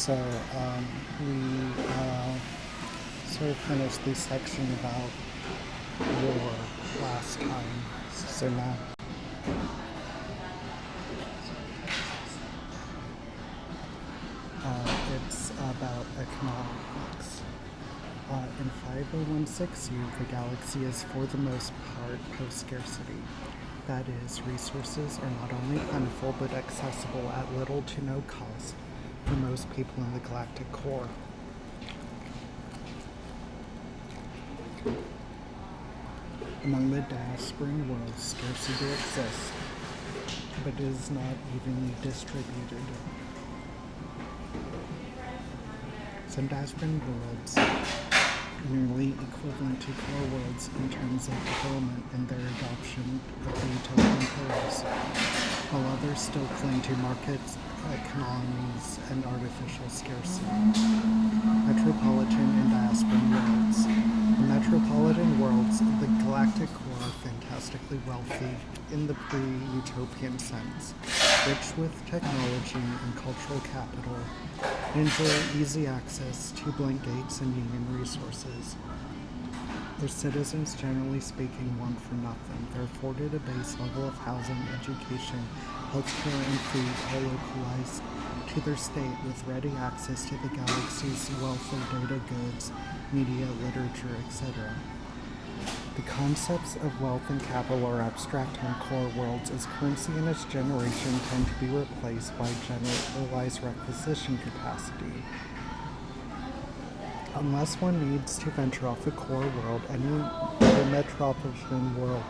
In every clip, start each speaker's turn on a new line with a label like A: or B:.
A: So we sort of finished the section about war last time. So now it's about economics. In 5016U, the galaxy is for the most part post-scarcity. That is, resources are not only plentiful but accessible at little to no cost for most people in the galactic core. Among the diasporan worlds, scarcity exists, but it is not evenly distributed. Some diasporan worlds are nearly equivalent to core worlds in terms of development and their adoption of the utopian pillars, while others still cling to markets, economies, and artificial scarcity. Metropolitan and diasporan worlds. In metropolitan worlds, the galactic core are fantastically wealthy in the pre-utopian sense, rich with technology and cultural capital, and enjoy easy access to blank gates and union resources. Their citizens, generally speaking, want for nothing. They're afforded a base level of housing, education, healthcare, and food, all localized to their state with ready access to the galaxy's wealth of data goods, media, literature, etc. The concepts of wealth and capital are abstract on core worlds, as currency in its generation tend to be replaced by generalized requisition capacity. Unless one needs to venture off a core world, any other metropolitan world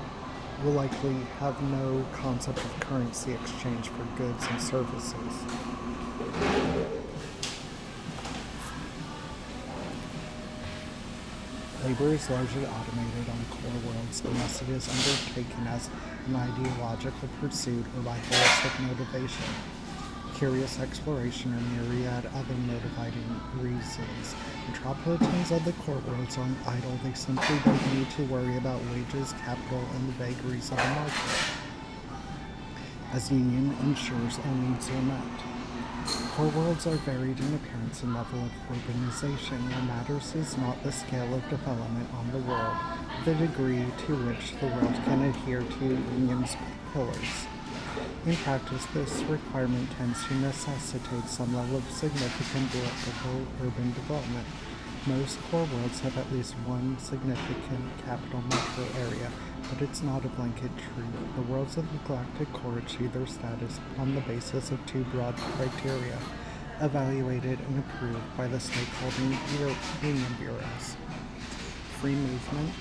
A: will likely have no concept of currency exchange for goods and services. Labor is largely automated on core worlds unless it is undertaken as an ideological pursuit or by holistic motivation, curious exploration, or myriad other motivating reasons. Metropolitans of the core worlds aren't idle, they simply don't need to worry about wages, capital, and the vagaries of the market, as union ensures all needs are met. Core worlds are varied in appearance and level of urbanization. What matters is not the scale of development on the world, but the degree to which the world can adhere to union's pillars. In practice, this requirement tends to necessitate some level of significant local urban development. Most core worlds have at least one significant capital metro area, but it's not a blanket truth. The worlds of the galactic core achieve their status on the basis of two broad criteria, evaluated and approved by the stakeholding union bureaus: free movement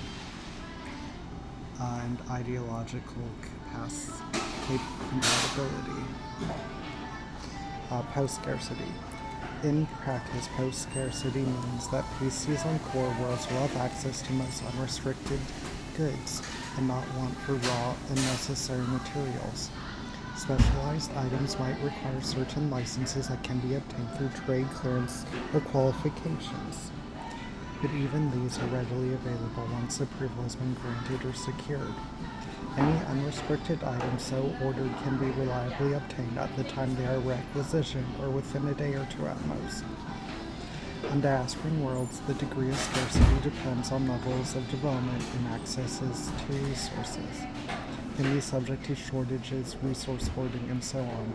A: and ideological compatibility. Post-scarcity. In practice, post-scarcity means that PCs on core worlds will have access to most unrestricted goods and not want for raw and necessary materials. Specialized items might require certain licenses that can be obtained through trade clearance or qualifications, but even these are readily available once approval has been granted or secured. Any unrestricted item so ordered can be reliably obtained at the time they are requisitioned or within a day or two at most. In diasporan worlds, the degree of scarcity depends on levels of development and accesses to resources. Can be subject to shortages, resource hoarding, and so on.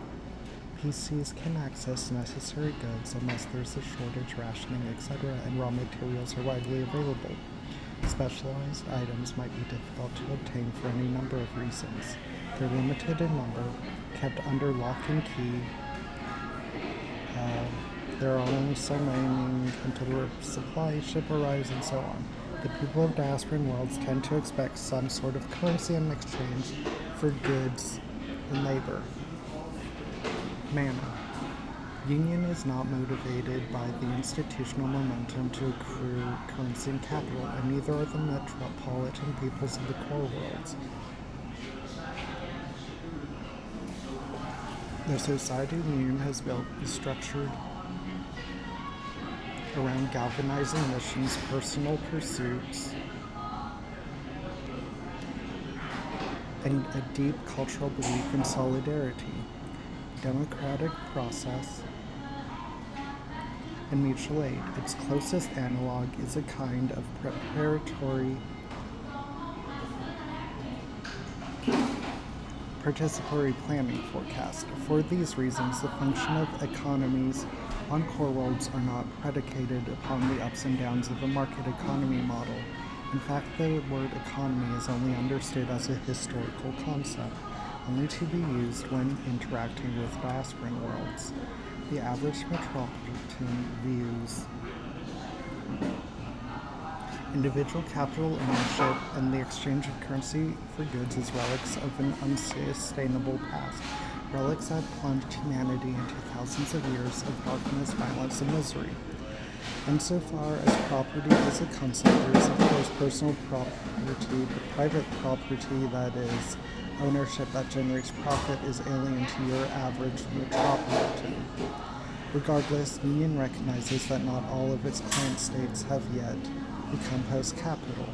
A: PCs can access necessary goods unless there's a shortage, rationing, etc., and raw materials are widely available. Specialized items might be difficult to obtain for any number of reasons. They're limited in number, kept under lock and key. There are only so many until the supply ship arrives, and so on. The people of diasporan worlds tend to expect some sort of currency in exchange for goods and labor. Mana. Union is not motivated by the institutional momentum to accrue currency and capital, and neither are the metropolitan peoples of the core worlds. The society Union has built is structured around galvanizing missions, personal pursuits, and a deep cultural belief in solidarity. Democratic process and mutual aid. Its closest analog is a kind of preparatory participatory planning forecast. For these reasons, the function of economies on core worlds are not predicated upon the ups and downs of a market economy model. In fact, the word economy is only understood as a historical concept, only to be used when interacting with diasporan worlds. The average metropolitan views individual capital ownership and the exchange of currency for goods as relics of an unsustainable past, relics that plunged humanity into thousands of years of darkness, violence, and misery. Insofar as property is a concept, there is of course personal property, but private property, that is, ownership that generates profit, is alien to your average metropolitan. Regardless, Union recognizes that not all of its client states have yet become post-capital.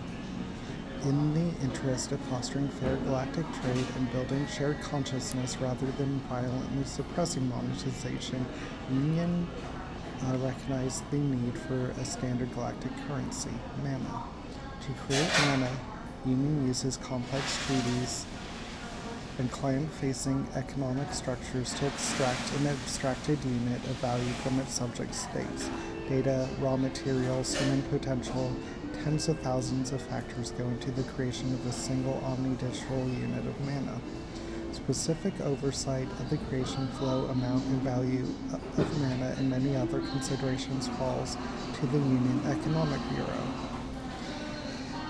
A: In the interest of fostering fair galactic trade and building shared consciousness rather than violently suppressing monetization, Union recognized the need for a standard galactic currency, mana. To create mana, Union uses complex treaties and client-facing economic structures to extract an abstracted unit of value from its subject states. Data, raw materials, human potential, tens of thousands of factors go into the creation of a single omnidirectional unit of mana. Specific oversight of the creation, flow, amount, and value of mana and many other considerations falls to the Union Economic Bureau.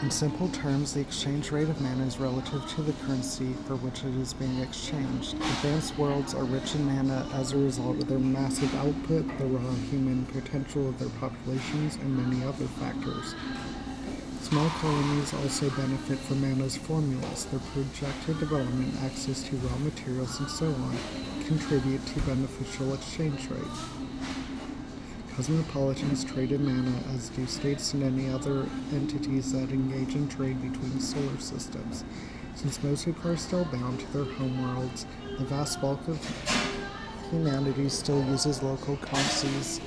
A: In simple terms, the exchange rate of mana is relative to the currency for which it is being exchanged. Advanced worlds are rich in mana as a result of their massive output, the raw human potential of their populations, and many other factors. Small colonies also benefit from mana's formulas. Their projected development, access to raw materials, and so on contribute to beneficial exchange rate. Cosmopolitans trade in mana, as do states and any other entities that engage in trade between solar systems. Since most people are still bound to their homeworlds, the vast bulk of humanity still uses local currencies,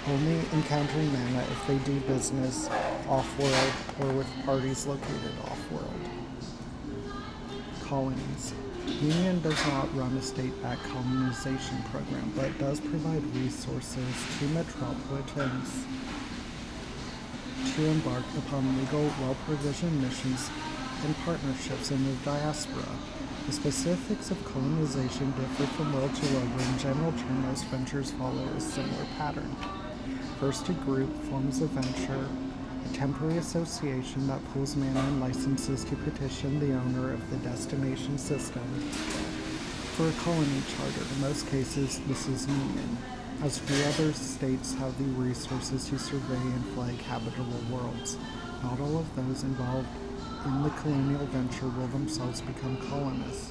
A: only encountering mana if they do business off-world or with parties located off-world. Colonies. Union does not run a state-backed colonization program, but does provide resources to metropolitans to embark upon legal, well-provisioned missions and partnerships in the diaspora. The specifics of colonization differ from world to world, but in general terms, most ventures follow a similar pattern. First, a group forms a venture, a temporary association that pools mana and licenses to petition the owner of the destination system for a colony charter. In most cases, this is Union, as few other states have the resources to survey and flag habitable worlds. Not all of those involved in the colonial venture will themselves become colonists.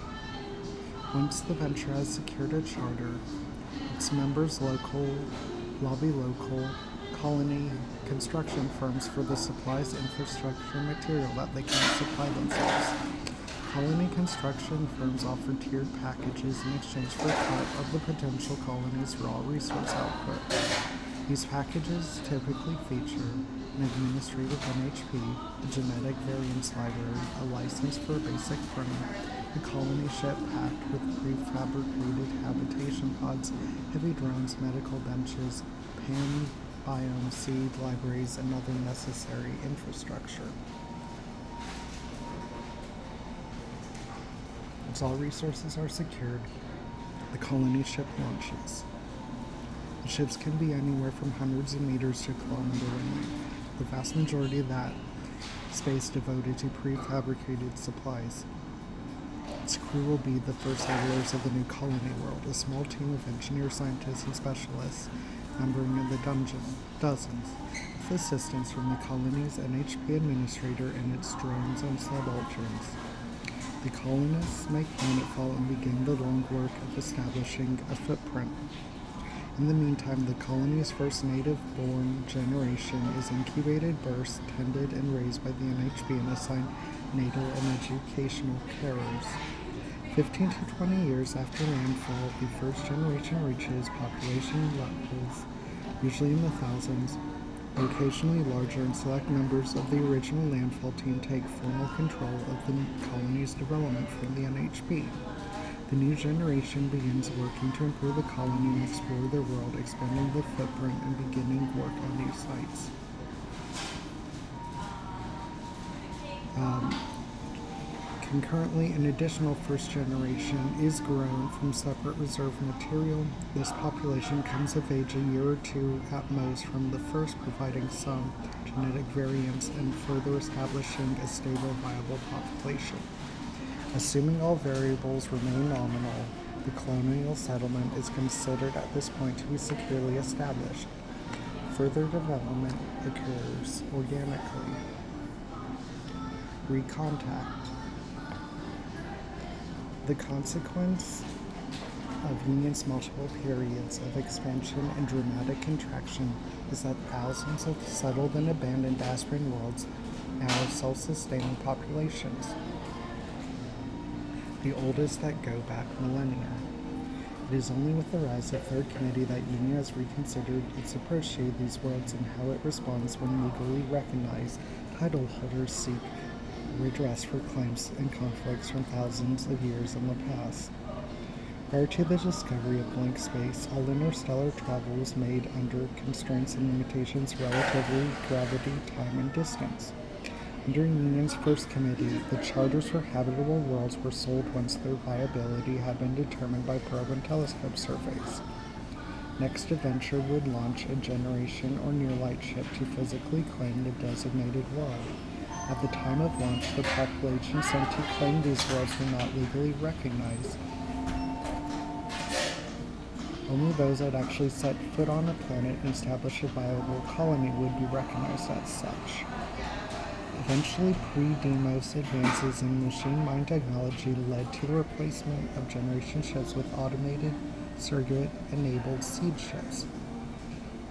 A: Once the venture has secured a charter, its members lobby local colony construction firms for the supplies, infrastructure, and material that they can't supply themselves. Colony construction firms offer tiered packages in exchange for a cut of the potential colony's raw resource output. These packages typically feature an administrative NHP, a genetic variance library, a license for a basic permit, a colony ship packed with prefabricated habitation pods, heavy drones, medical benches, PAN, biome, seed, libraries, and other necessary infrastructure. Once all resources are secured, the colony ship launches. The ships can be anywhere from hundreds of meters to a kilometer in length. The vast majority of that space devoted to prefabricated supplies. Its crew will be the first settlers of the new colony world, a small team of engineers, scientists, and specialists numbering in the dozens, with assistance from the colony's NHP administrator and its drones and subalterns. The colonists make planetfall and begin the long work of establishing a footprint. In the meantime, the colony's first native-born generation is incubated, birthed, tended, and raised by the NHP and assigned natal and educational carers. 15 to 20 years after landfall, the first generation reaches population levels usually in the thousands. Occasionally larger and select members of the original landfall team take formal control of the colony's development from the NHB. The new generation begins working to improve the colony and explore their world, expanding the footprint and beginning work on new sites. Concurrently, an additional first generation is grown from separate reserve material. This population comes of age a year or two at most from the first, providing some genetic variants and further establishing a stable, viable population. Assuming all variables remain nominal, the colonial settlement is considered at this point to be securely established. Further development occurs organically. Recontact. The consequence of Union's multiple periods of expansion and dramatic contraction is that thousands of settled and abandoned aspirin worlds now have self-sustaining populations, the oldest that go back millennia. It is only with the rise of Third Committee that Union has reconsidered its approach to these worlds and how it responds when legally recognized title holders seek redress for claims and conflicts from thousands of years in the past. Prior to the discovery of blank space, all interstellar travel was made under constraints and limitations relatively gravity, time, and distance. Under Union's first committee, the charters for habitable worlds were sold once their viability had been determined by probe and telescope surveys. Next, a venture would launch a generation or near-light ship to physically claim the designated world. At the time of launch, the population sent to claim these worlds were not legally recognized. Only those that actually set foot on a planet and establish a viable colony would be recognized as such. Eventually, pre-Deimos advances in machine mind technology led to the replacement of generation ships with automated, surrogate-enabled seed ships.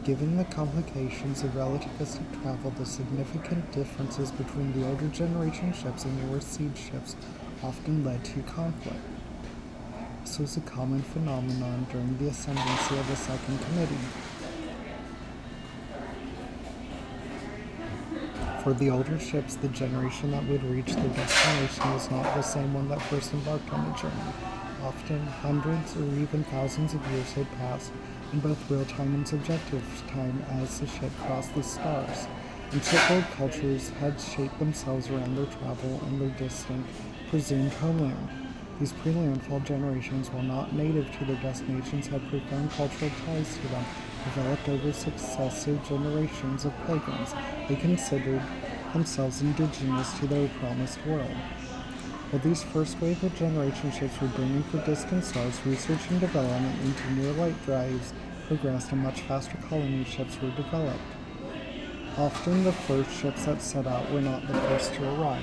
A: Given the complications of relativistic travel, the significant differences between the older generation ships and newer seed ships often led to conflict. This was a common phenomenon during the ascendancy of the Second Committee. For the older ships, the generation that would reach their destination was not the same one that first embarked on the journey. Often, hundreds or even thousands of years had passed in both real-time and subjective time as the ship crossed the stars, and shipboard cultures had shaped themselves around their travel and their distant, presumed homeland. These pre-landfall generations, while not native to their destinations, had profound cultural ties to them, developed over successive generations of pilgrims. They considered themselves indigenous to their promised world. While these first wave of generation ships were burning for distant stars, research and development into near-light drives progressed and much faster colony ships were developed. Often the first ships that set out were not the first to arrive.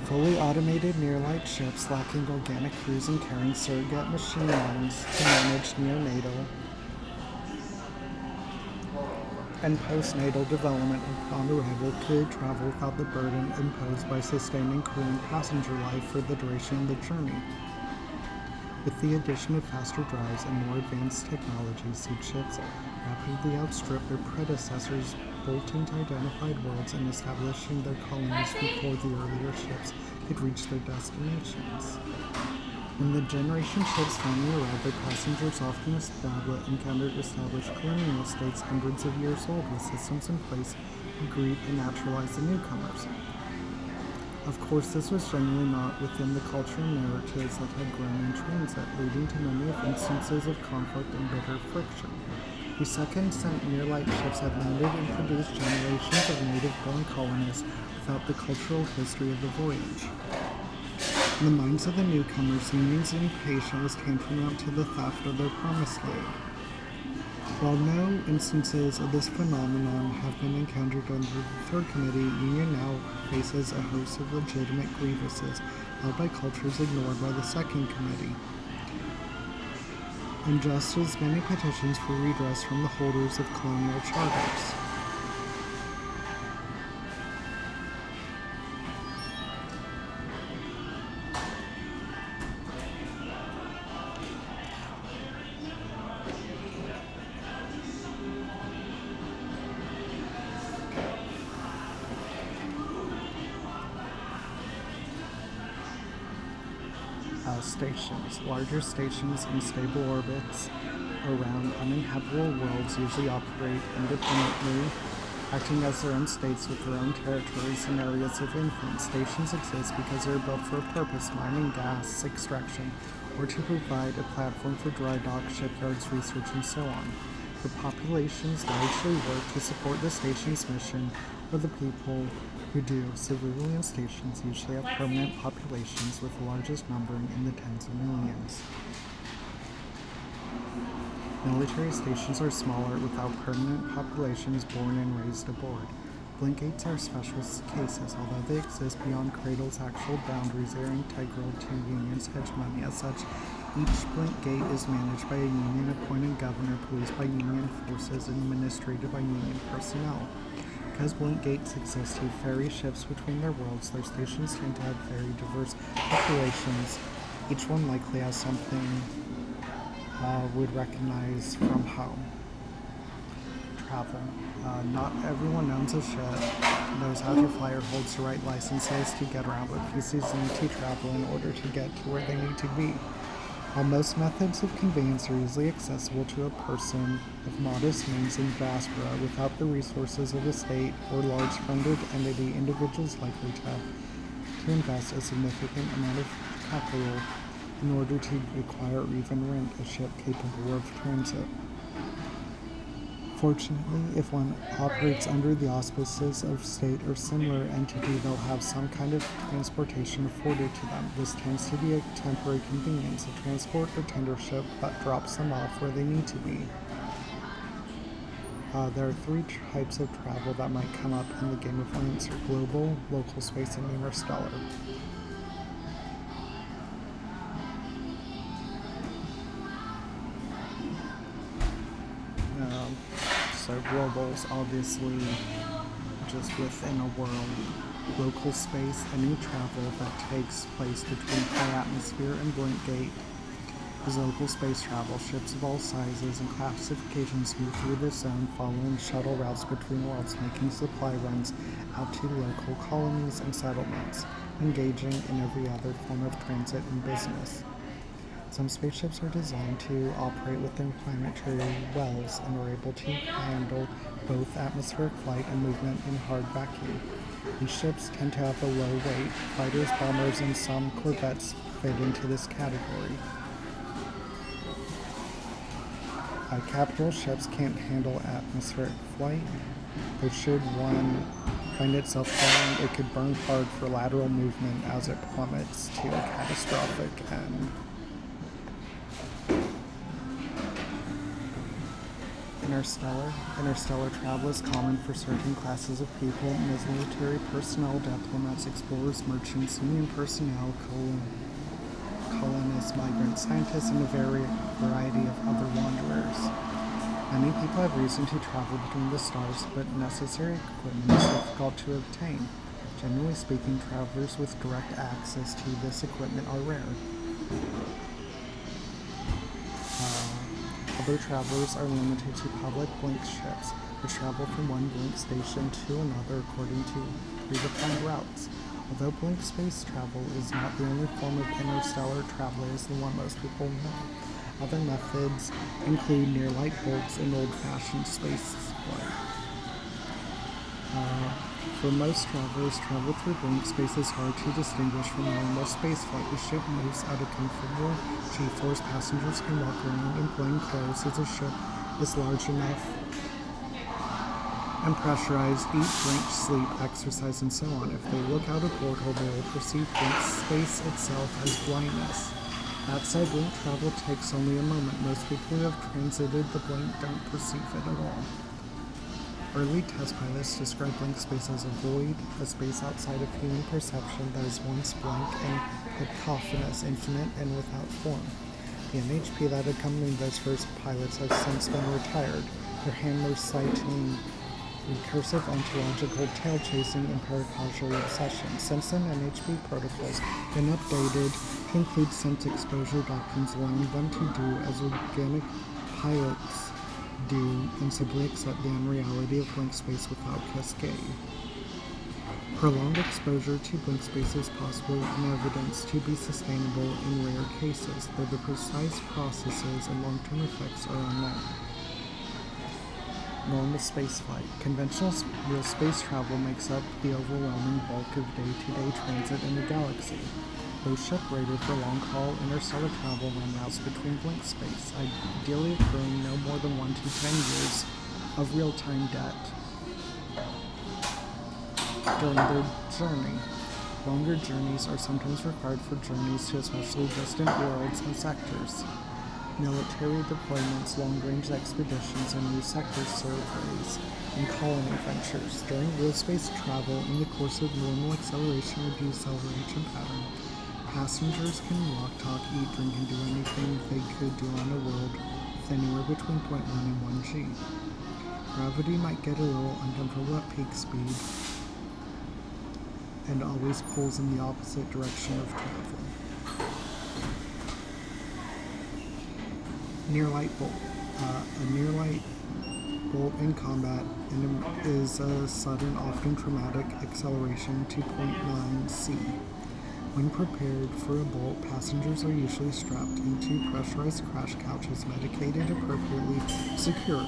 A: Fully automated near-light ships lacking organic crews and carrying surrogate machine arms to manage neonatal and postnatal development upon arrival could travel without the burden imposed by sustaining crew and passenger life for the duration of the journey. With the addition of faster drives and more advanced technology, seed ships rapidly outstripped their predecessors, bolting to identified worlds and establishing their colonies before the earlier ships could reach their destinations. When the generation ships finally arrived, their passengers often encountered established colonial states hundreds of years old, with systems in place to greet and naturalize the newcomers. Of course, this was generally not within the cultural narratives that had grown in transit, leading to many instances of conflict and bitter friction. The second sent near-light ships had landed and produced generations of native-born colonists without the cultural history of the voyage. In the minds of the newcomers, Union's impatience was tantamount to the theft of their promised land. While no instances of this phenomenon have been encountered under the Third Committee, Union now faces a host of legitimate grievances held by cultures ignored by the Second Committee, and just as many petitions for redress from the holders of colonial charters. stations. Larger stations in stable orbits around uninhabitable worlds usually operate independently, acting as their own states with their own territories and areas of influence. Stations exist because they are built for a purpose: mining, gas extraction, or to provide a platform for dry docks, shipyards, research, and so on. The populations largely work to support the station's mission, or the people who do. Civilian stations usually have permanent populations, with the largest numbering in the tens of millions. Military stations are smaller, without permanent populations born and raised aboard. Blink gates are special cases. Although they exist beyond Cradle's actual boundaries, they are integral to Union's hegemony. As such, each Blink gate is managed by a Union-appointed governor, policed by Union forces, and administrated by Union personnel. Because Blink gates exist to ferry ships between their worlds, their stations tend to have very diverse populations. Each one likely has something would recognize from home. Travel. Not everyone owns a ship, knows how to fly, or holds the right licenses to get around, but PCs need to travel in order to get to where they need to be. While most methods of conveyance are easily accessible to a person of modest means in diaspora, without the resources of a state or large funded entity, individuals likely to have to invest a significant amount of capital in order to acquire or even rent a ship capable of transit. Fortunately, if one operates under the auspices of state or similar entity, they'll have some kind of transportation afforded to them. This tends to be a temporary convenience, a transport or tender ship that drops them off where they need to be. There are three types of travel that might come up in the game of Lancer: global, local space, and interstellar. So global's obviously just within a world. Local space, any travel that takes place between high atmosphere and Blink gate is local space travel. Ships of all sizes and classifications move through this zone, following shuttle routes between worlds, making supply runs out to local colonies and settlements, engaging in every other form of transit and business. Some spaceships are designed to operate within planetary wells and are able to handle both atmospheric flight and movement in hard vacuum. These ships tend to have a low weight. Fighters, bombers, and some corvettes fit into this category. Capital ships can't handle atmospheric flight, but should one find itself falling, it could burn hard for lateral movement as it plummets to a catastrophic end. Interstellar travel is common for certain classes of people: military personnel, diplomats, explorers, merchants, union personnel, colonists, migrants, scientists, and a variety of other wanderers. Many people have reason to travel between the stars, but necessary equipment is difficult to obtain. Generally speaking, travelers with direct access to this equipment are rare. Other travelers are limited to public Blink ships, which travel from one Blink station to another according to predefined routes. Although Blink space travel is not the only form of interstellar travel, it is the one most people know. Other methods include near-light bulbs and old-fashioned space flight. For most travelers, travel through Blink space is hard to distinguish from normal spaceflight. The ship moves at a comfortable G-force. Passengers can walk around in plain clothes as the ship is large enough and pressurized, eat, drink, sleep, exercise, and so on. If they look out a porthole, they will perceive Blink space itself as blindness. That said, Blink travel takes only a moment. Most people who have transited the Blink don't perceive it at all. Early test pilots described Blink space as a void, a space outside of human perception that is once blank and cacophonous, infinite, and without form. The MHP that accompanied those first pilots has since been retired, their handlers citing recursive ontological tail-chasing and paracausal obsession. Since then, MHP protocols have been updated to include sense exposure doctrines, allowing them to do as organic pilots do and simply accept the unreality of Blink space without cascade. Prolonged exposure to blink space is possible and evidence to be sustainable in rare cases, though the precise processes and long-term effects are unknown. Normal spaceflight. Conventional real space travel makes up the overwhelming bulk of day-to-day transit in the galaxy. Those ship rated for long-haul interstellar travel run routes between blink space, ideally occurring no more than 1 to 10 years of real-time debt during their journey. Longer journeys are sometimes required for journeys to especially distant worlds and sectors. Military deployments, long-range expeditions, and new sector surveys and colony ventures. During real space travel, in the course of normal acceleration or deceleration pattern, passengers can walk, talk, eat, drink, and do anything they could do on a world with anywhere between 0.1 and 1 g. Gravity might get a little uncomfortable at peak speed and always pulls in the opposite direction of travel. Near-light bolt. A near-light bolt in combat is a sudden, often traumatic acceleration to 0.9 c. When prepared for a bolt, passengers are usually strapped into pressurized crash couches, medicated appropriately, secure.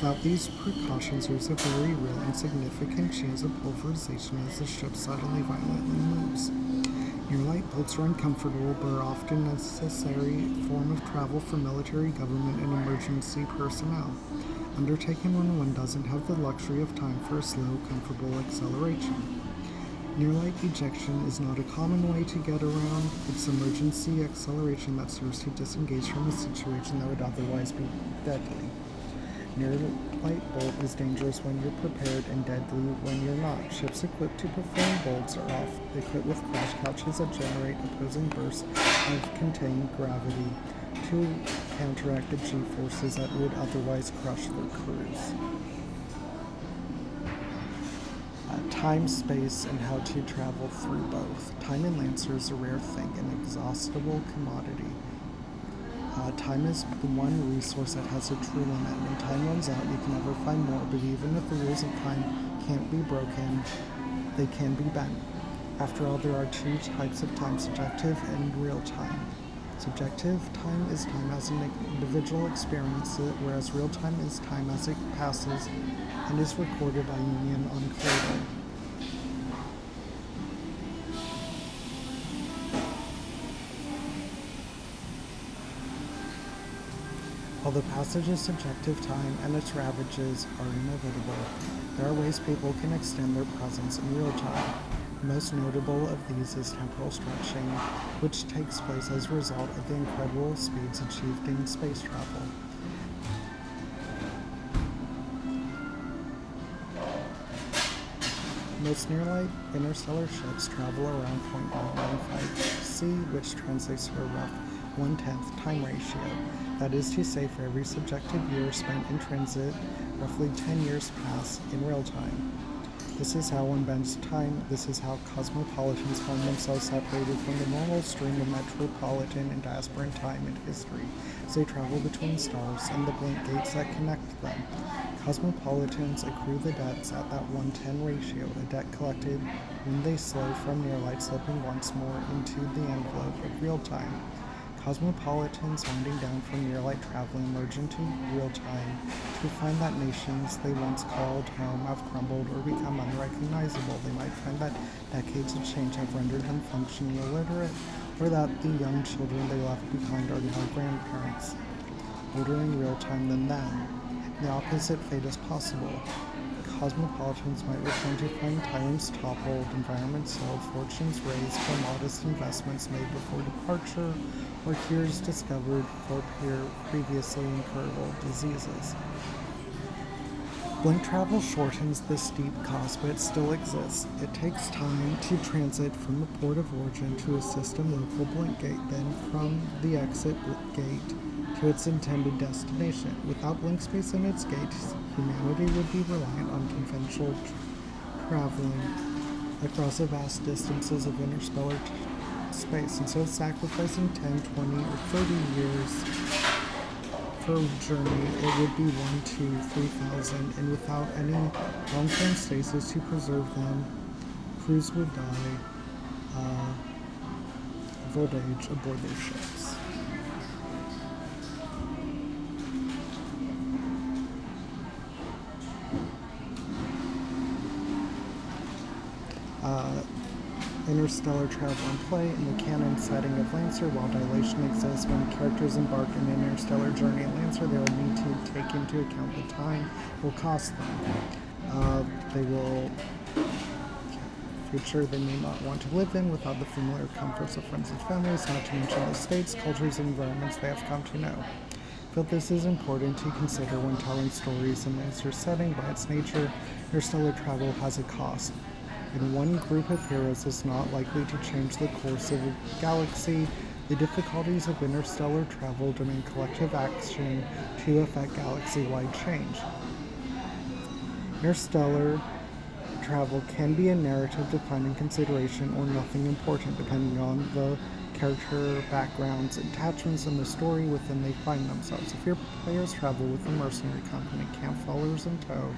A: Without these precautions, there's a very real and significant chance of pulverization as the ship suddenly violently moves. Near-light bolts are uncomfortable, but are often a necessary form of travel for military, government, and emergency personnel, undertaken when one doesn't have the luxury of time for a slow, comfortable acceleration. Near-light ejection is not a common way to get around. It's emergency acceleration that serves to disengage from a situation that would otherwise be deadly. Near-light bolt is dangerous when you're prepared and deadly when you're not. Ships equipped to perform bolts are often equipped with crash couches that generate opposing bursts of contained gravity to counteract the G-forces that would otherwise crush their crews. Time, space, and how to travel through both. Time in Lancer is a rare thing, an inexhaustible commodity. Time is the one resource that has a true limit. When time runs out, you can never find more, but even if the rules of time can't be broken, they can be bent. After all, there are two types of time, subjective and real time. Subjective time is time as an individual experiences it, whereas real time is time as it passes and is recorded by Union on Clayton. While the passage of subjective time and its ravages are inevitable, there are ways people can extend their presence in real time. The most notable of these is temporal stretching, which takes place as a result of the incredible speeds achieved in space travel. Most near-light interstellar ships travel around 0.195 c, which translates to a rough 1/10 time ratio. That is to say, for every subjective year spent in transit, roughly 10 years pass in real time. This is how one bends time. This is how cosmopolitans find themselves separated from the normal stream of metropolitan and diasporan time in history as they travel between stars and the blink gates that connect them. Cosmopolitans accrue the debts at that 1:10 ratio, a debt collected when they slow from near-light, slipping once more into the envelope of real time. Cosmopolitans winding down from near-light travel emerge into real time to find that nations they once called home have crumbled or become unrecognizable. They might find that decades of change have rendered them functionally illiterate, or that the young children they left behind are now grandparents, older in real time than them. The opposite fate is possible. Cosmopolitans might return to find tyrants toppled, environments sold, fortunes raised for modest investments made before departure, or cures discovered for previously incurable diseases. Blink travel shortens the steep cost, but it still exists. It takes time to transit from the port of origin to a system local blink gate, then from the exit gate to its intended destination. Without blink space in its gates, humanity would be reliant on conventional traveling across the vast distances of interstellar space. Instead of sacrificing 10, 20, or 30 years for a journey, it would be 1, 2, 3,000, and without any long-term stasis to preserve them crews would die of old age aboard their ships. Interstellar travel and play in the canon setting of Lancer. While dilation exists when characters embark on an interstellar journey in Lancer, they will need to take into account the time it will cost them. They will future they may not want to live in without the familiar comforts of friends and families, not to mention the states, cultures, and environments they have come to know. I feel this is important to consider when telling stories in Lancer setting. By its nature, interstellar travel has a cost. And one group of heroes is not likely to change the course of a galaxy. The difficulties of interstellar travel demand collective action to effect galaxy-wide change. Interstellar travel can be a narrative-defining consideration or nothing important, depending on the character backgrounds, attachments, and the story within they find themselves. If your players travel with a mercenary company, camp followers in tow,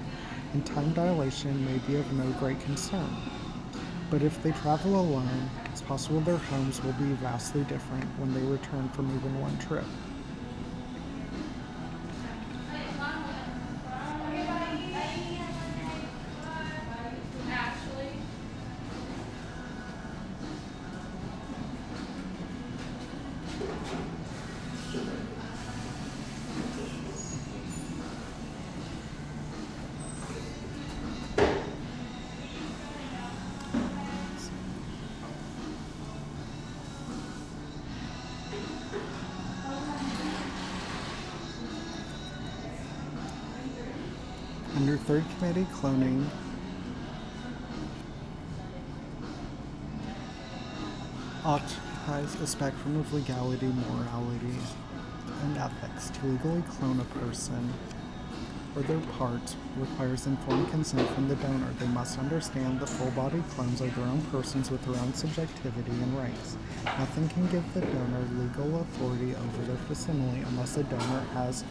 A: and time dilation may be of no great concern. But if they travel alone, it's possible their homes will be vastly different when they return from even one trip. Under Third Committee, cloning occupies a spectrum of legality, morality, and ethics. To legally clone a person or their parts requires informed consent from the donor. They must understand that full-body clones are their own persons with their own subjectivity and rights. Nothing can give the donor legal authority over their facsimile unless the donor has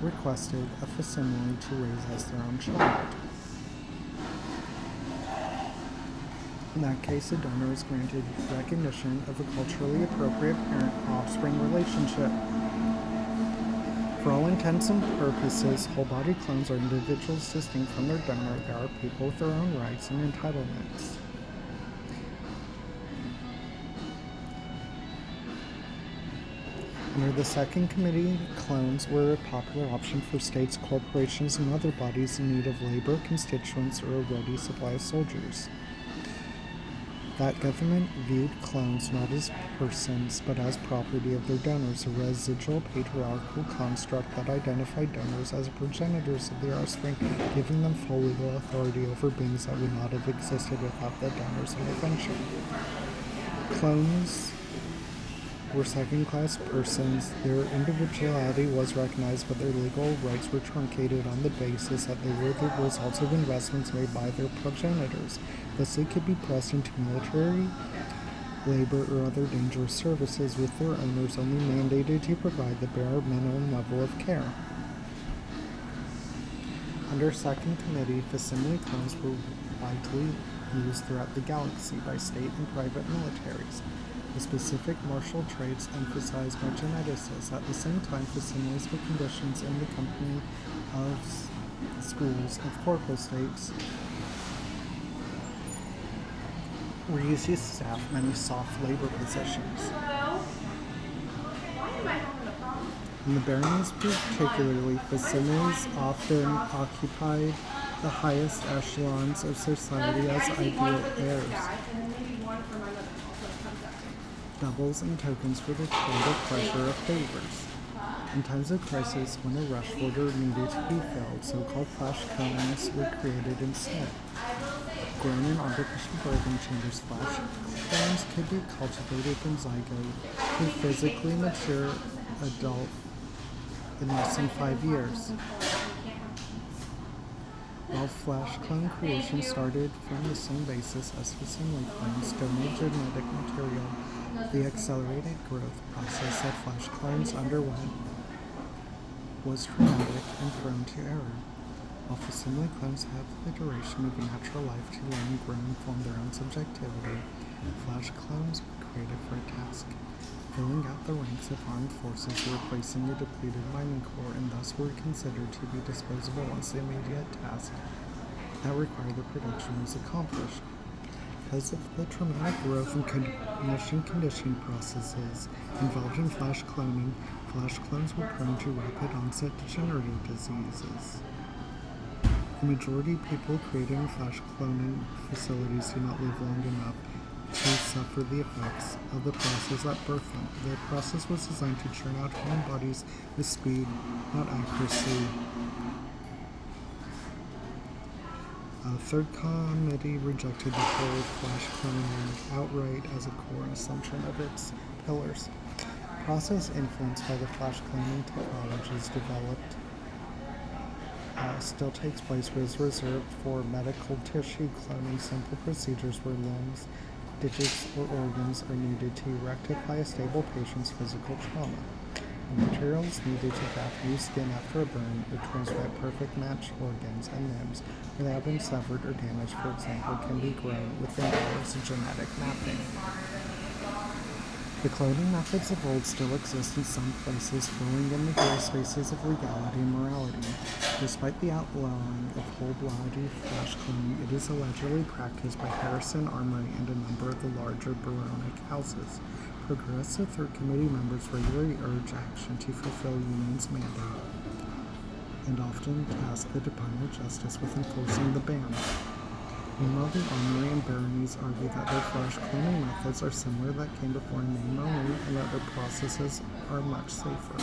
A: requested a facsimile to raise as their own child. In that case, the donor is granted recognition of a culturally appropriate parent-offspring relationship. For all intents and purposes, whole-body clones are individuals distinct from their donor. They are people with their own rights and entitlements. Under the Second Committee, clones were a popular option for states, corporations, and other bodies in need of labor, constituents, or a ready supply of soldiers. That government viewed clones not as persons, but as property of their donors, a residual patriarchal construct that identified donors as progenitors of their offspring, giving them full legal authority over beings that would not have existed without the donor's intervention. Clones were second-class persons. Their individuality was recognized, but their legal rights were truncated on the basis that they were the results of investments made by their progenitors. Thus, they could be pressed into military, labor, or other dangerous services, with their owners only mandated to provide the bare minimum level of care. Under Second Committee, facsimile clones were widely used throughout the galaxy by state and private militaries. The specific martial traits emphasized by geneticists. At the same time, facsimiles were conditions in the company of schools of corporal states were used to staff many soft labor positions. In the baronies particularly, facsimiles often occupied the highest echelons of society as ideal heirs, doubles and tokens for the total pressure of favors. In times of crisis, when a rush order needed to be filled, so-called flash clones were created instead. Grown in artificial birthing chambers, flash clones could be cultivated from zygote to physically mature adult in less than 5 years. While flash clone creation started from the same basis as facsimile clones, donated genetic material, the accelerated growth process that flash clones underwent was traumatic and prone to error. While facsimile clones have the duration of a natural life to learn, grow, and form their own subjectivity, flash clones were created for a task, filling out the ranks of armed forces or replacing a depleted mining corps, and thus were considered to be disposable once the immediate task that required the production was accomplished. Because of the traumatic growth and cognition conditioning processes involved in flash cloning, flash clones were prone to rapid onset degenerative diseases. The majority of people created in flash cloning facilities do not live long enough to suffer the effects of the process that birthed them. The process was designed to churn out human bodies with speed, not accuracy. A third committee rejected the whole flash cloning outright as a core assumption of its pillars. The process influenced by the flash cloning technologies developed still takes place, but is reserved for medical tissue cloning, simple procedures where limbs, digits, or organs are needed to rectify a stable patient's physical trauma. The materials needed to graft new skin after a burn or transplant perfect matched organs and limbs where they have been severed or damaged, for example, can be grown within hours of genetic mapping. The cloning methods of old still exist in some places, filling in the gray spaces of legality and morality. Despite the outlawing of whole-body flash cloning, it is allegedly practiced by Harrison Armory and a number of the larger baronic houses. Progressive Third Committee members regularly urge action to fulfill union's mandate, and often task the Department of Justice with enforcing the ban. Meanwhile, the Armory and Baronies argue that their flash cloning methods are similar that came before in name only, and that their processes are much safer.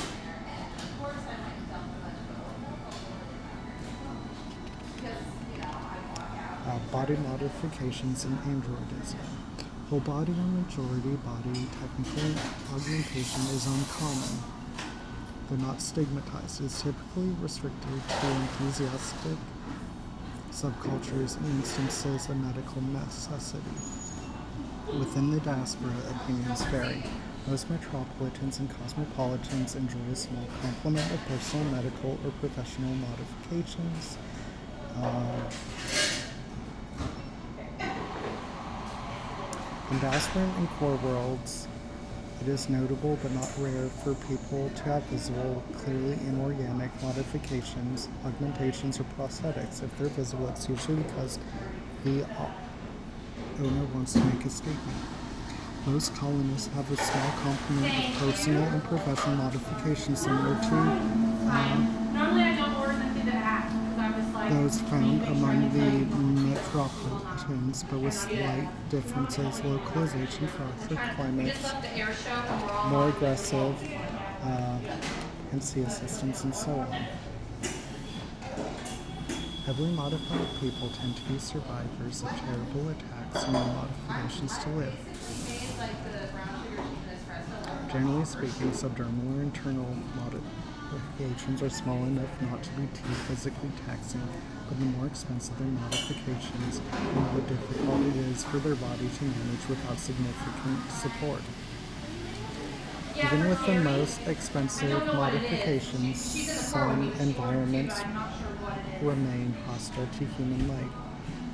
A: Body modifications and androidism. Whole body or majority body technical augmentation is uncommon, though not stigmatized. It is typically restricted to enthusiastic subcultures and instances of medical necessity. Within the diaspora, opinions vary. Most metropolitans and cosmopolitans enjoy a small complement of personal, medical, or professional modifications. In diaspora and core worlds, it is notable but not rare for people to have visible, clearly inorganic modifications, augmentations, or prosthetics. If they're visible, it's usually because the owner wants to make a statement. Most colonists have a small complement of personal and professional modifications similar to
B: Normally I don't order them through the app because I was like
A: those found among the metropolitans, but with slight differences, localization, harsher climates, more aggressive NC assistance, and so on. Heavily modified people tend to be survivors of terrible attacks and need modifications to live. Generally speaking, subdermal or internal modifications are small enough not to be too physically taxing, but the more expensive their modifications, the more difficult it is for their body to manage without significant support. Even with the most expensive modifications, some environments remain hostile to human life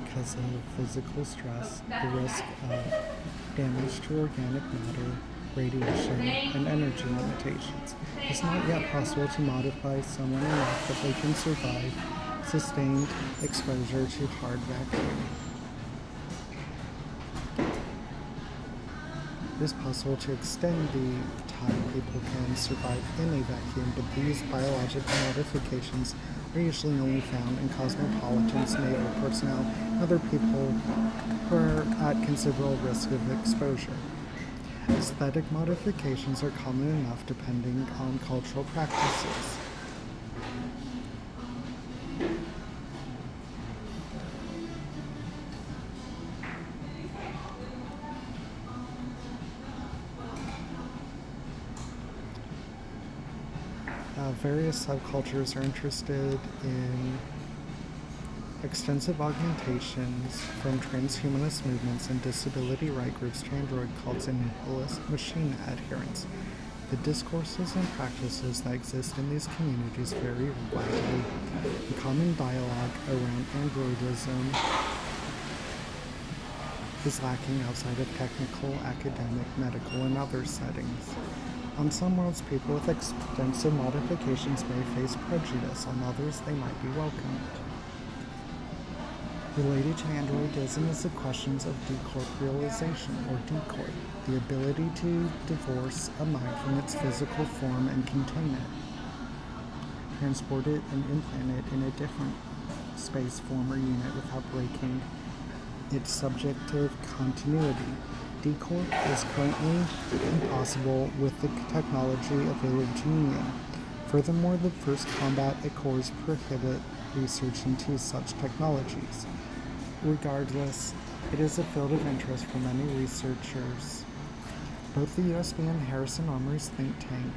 A: because of physical stress, the risk of damage to organic matter, radiation, and energy limitations. It's not yet possible to modify someone enough that they can survive sustained exposure to hard vacuum. It is possible to extend the time people can survive in a vacuum, but these biological modifications are usually only found in cosmopolitans, naval personnel, and other people who are at considerable risk of exposure. Aesthetic modifications are common enough depending on cultural practices. Various subcultures are interested in extensive augmentations, from transhumanist movements and disability right groups to android cults and nihilist machine adherents. The discourses and practices that exist in these communities vary widely. The common dialogue around androidism is lacking outside of technical, academic, medical, and other settings. On some worlds, people with extensive modifications may face prejudice. On others, they might be welcomed. Related to androidism is the questions of decorporealization, or decoy, the ability to divorce a mind from its physical form and contain it, transport it and implant it in a different space, form, or unit without breaking its subjective continuity. Decorp is currently impossible with the technology available to Union. Furthermore, the first combat accords prohibit research into such technologies. Regardless, it is a field of interest for many researchers. Both the USB and Harrison Armory's think tank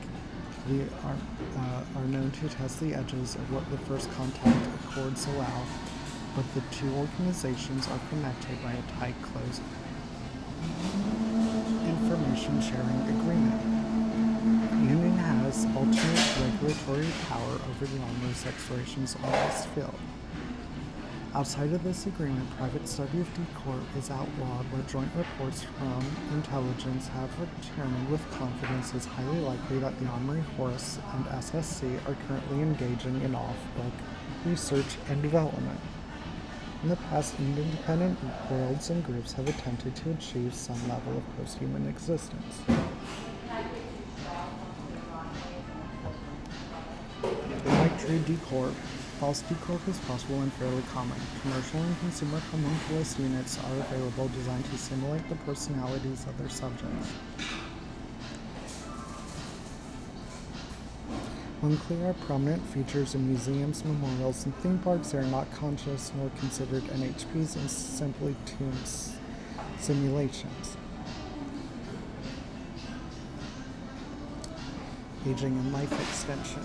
A: are known to test the edges of what the first contact accords allow, but the two organizations are connected by a tight, closed information sharing agreement. Union has ultimate regulatory power over the Armory's explorations on this field. Outside of this agreement, private study of decorp is outlawed, but joint reports from intelligence have determined with confidence it's highly likely that the Armory, Horus, and SSC are currently engaging in off-book research and development. In the past, independent worlds and groups have attempted to achieve some level of post-human existence. Like true decorp, false decorp is possible and fairly common. Commercial and consumer homunculus units are available designed to simulate the personalities of their subjects. Unclear are prominent features in museums, memorials, and theme parks. They are not conscious nor considered NHPs and simply tuned simulations. Aging and life extension.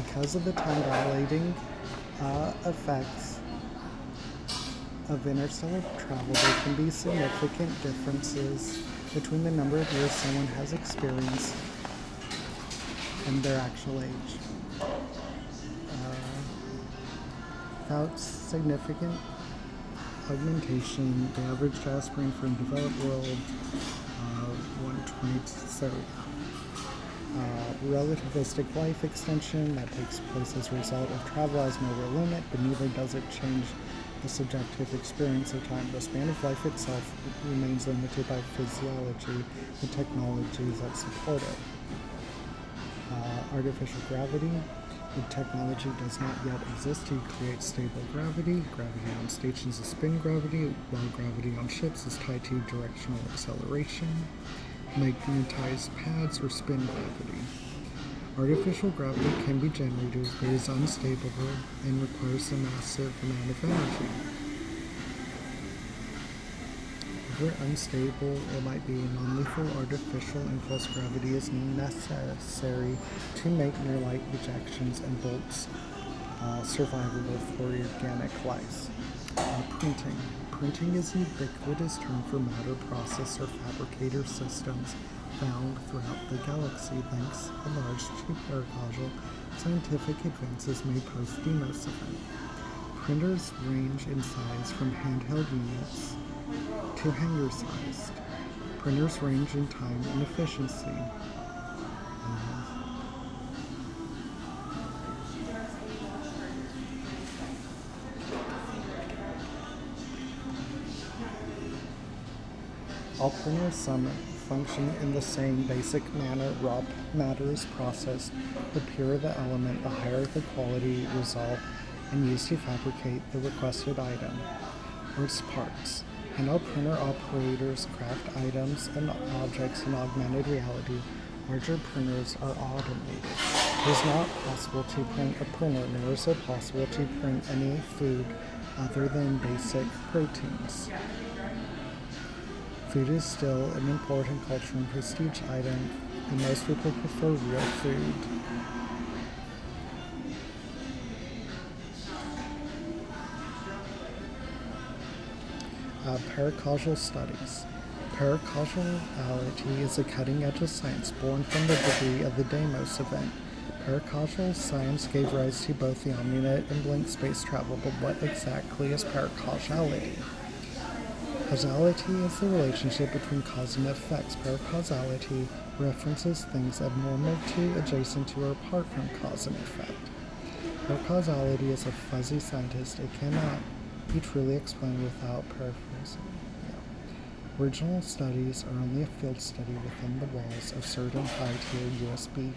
A: Because of the time-dilating effects of interstellar travel, there can be significant differences between the number of years someone has experienced and their actual age. Without significant augmentation, the average lifespan for a developed world, 120. So, relativistic life extension that takes place as a result of travel has no real limit, but neither does it change the subjective experience of time. The span of life itself remains limited by physiology and technologies that support it. Artificial gravity. The technology does not yet exist to create stable gravity. Gravity on stations is spin gravity, while gravity on ships is tied to directional acceleration, magnetized pads, or spin gravity. Artificial gravity can be generated, but is unstable and requires a massive amount of energy. Unstable, it might be non-lethal. Artificial impulse gravity is necessary to make near-light ejections and bolts survivable for organic life. Printing. Printing is a ubiquitous term for matter processor fabricator systems found throughout the galaxy, thanks in large to paracausal scientific advances made post-Deimos event. Printers range in size from handheld units to hangar-sized. Printers range in time and efficiency. All printers function in the same basic manner. Raw matter is processed. The purer the element, the higher the quality result, and used to fabricate the requested item or its parts. Handheld printer operators craft items and objects in augmented reality. Larger printers are automated. It is not possible to print a printer, nor is it possible to print any food other than basic proteins. Food is still an important cultural and prestige item, and most people prefer real food. Paracausal studies. Paracausality is a cutting edge of science born from the debris of the Deimos event. Paracausal science gave rise to both the OmniNet and Blink space travel, but what exactly is paracausality? Causality is the relationship between cause and effects. Paracausality references things abnormal to, adjacent to, or apart from cause and effect. Paracausality is a fuzzy scientist. It cannot be truly explained without paraphrasing. Original studies are only a field study within the walls of certain high-tier USB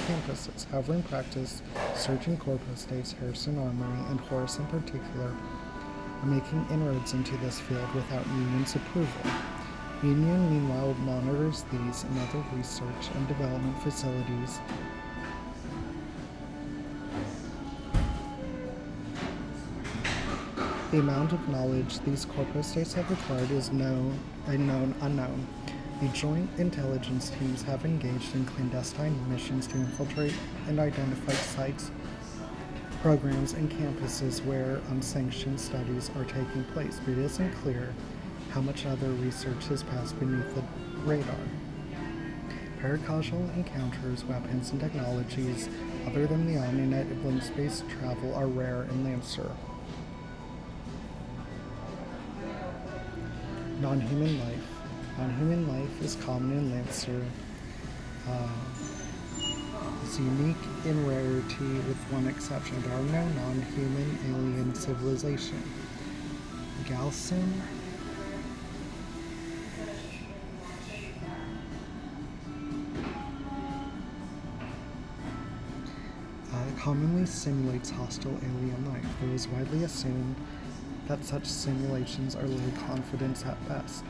A: campuses. However, in practice, certain corporate states, Harrison Armory, and Horace in particular, are making inroads into this field without Union's approval. Union, meanwhile, monitors these and other research and development facilities. The amount of knowledge these corporate states have acquired is unknown. The joint intelligence teams have engaged in clandestine missions to infiltrate and identify sites, programs, and campuses where unsanctioned studies are taking place, but it isn't clear how much other research has passed beneath the radar. Paracausal encounters, weapons, and technologies other than the OmniNet and Blink space travel are rare in Lancer. Non-human life. Non-human life is common in Lancer. It's unique in rarity with one exception. There are no non-human alien civilization. Galson commonly simulates hostile alien life. It is widely assumed that such simulations are low confidence at best.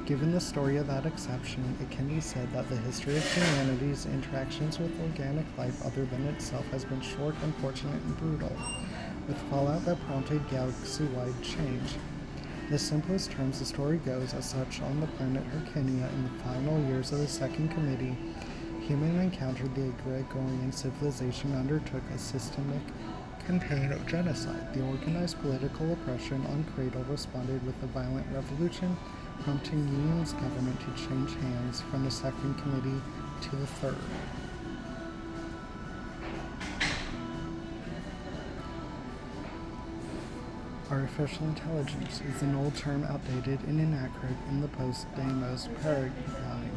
A: Given the story of that exception, it can be said that the history of humanity's interactions with organic life other than itself has been short, unfortunate, and brutal, with fallout that prompted galaxy-wide change. In the simplest terms, the story goes as such. On the planet Herkinia, in the final years of the Second Committee, human encountered the Gregorian civilization and undertook a systemic campaign of genocide. The organized political oppression on Cradle responded with a violent revolution, prompting Union's government to change hands from the Second Committee to the Third. Artificial intelligence is an old term, outdated and inaccurate in the post-Deimos paradigm.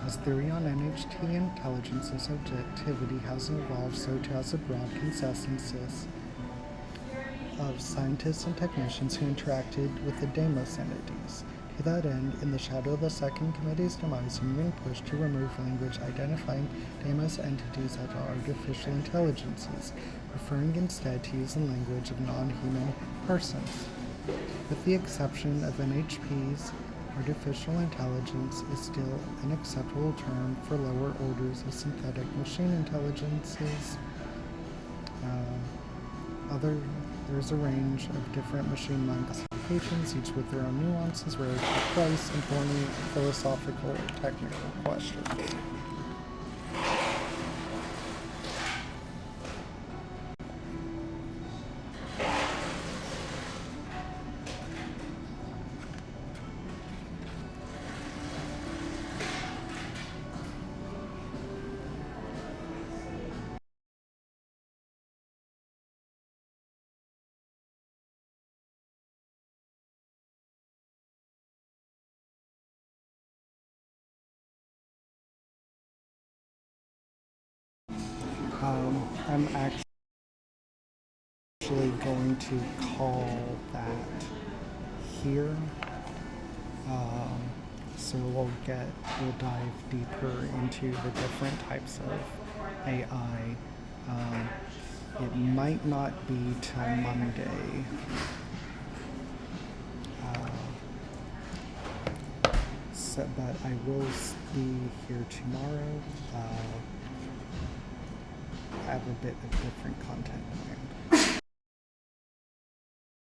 A: As theory on NHT intelligence's subjectivity has evolved, so too has a broad consensus of scientists and technicians who interacted with the Deimos entities. To that end, in the shadow of the Second Committee's demise, Union pushed to remove language identifying Deimos entities as artificial intelligences, referring instead to use the language of non-human persons. With the exception of NHPs, artificial intelligence is still an acceptable term for lower orders of synthetic machine intelligences. There's a range of different machine learning classifications, each with their own nuances, rarity, price, and thorny philosophical or technical questions. I'm actually going to call that here. So we'll dive deeper into the different types of AI. It might not be till Monday. But I will be here tomorrow. I have a bit of different content planned.